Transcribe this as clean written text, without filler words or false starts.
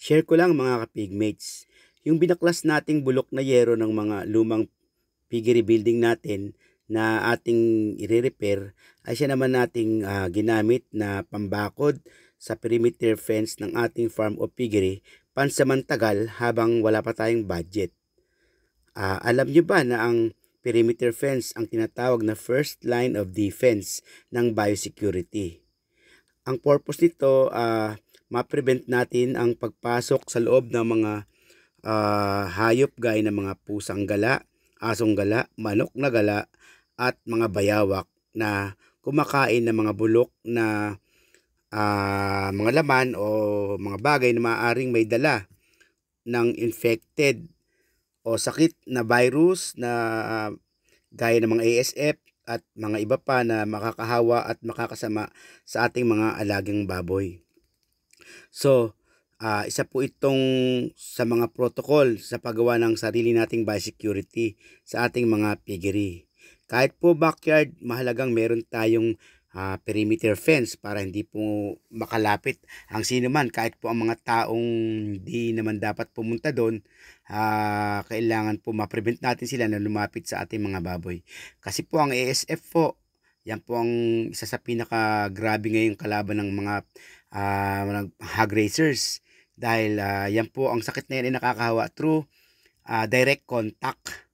Share ko lang mga kapigmates, yung binaklas nating bulok na yero ng mga lumang piggery building natin na ating i-repair ay siya naman nating ginamit na pambakod sa perimeter fence ng ating farm o piggery pansamantagal habang wala pa tayong budget. Alam nyo ba na ang perimeter fence ang tinatawag na first line of defense ng biosecurity? Ang purpose nito, ma-prevent natin ang pagpasok sa loob ng mga hayop gaya ng mga pusang gala, asong gala, manok na gala, at mga bayawak na kumakain ng mga bulok na mga laman o mga bagay na maaaring may dala ng infected o sakit na virus na gaya ng mga ASF at mga iba pa na makakahawa at makakasama sa ating mga alagang baboy. So, isa po itong sa mga protocol sa paggawa ng sarili nating biosecurity sa ating mga piggery. Kahit po backyard, mahalagang meron tayong perimeter fence para hindi po makalapit ang sino man, kahit po ang mga taong di naman dapat pumunta doon. Kailangan po ma-prevent natin sila na lumapit sa ating mga baboy. Kasi po ang ASF po, yan po ang isa sa pinaka-grabe ngayong kalaban ng mga hog racers. Dahil yan po, ang sakit na yan ay nakakahawa through direct contact.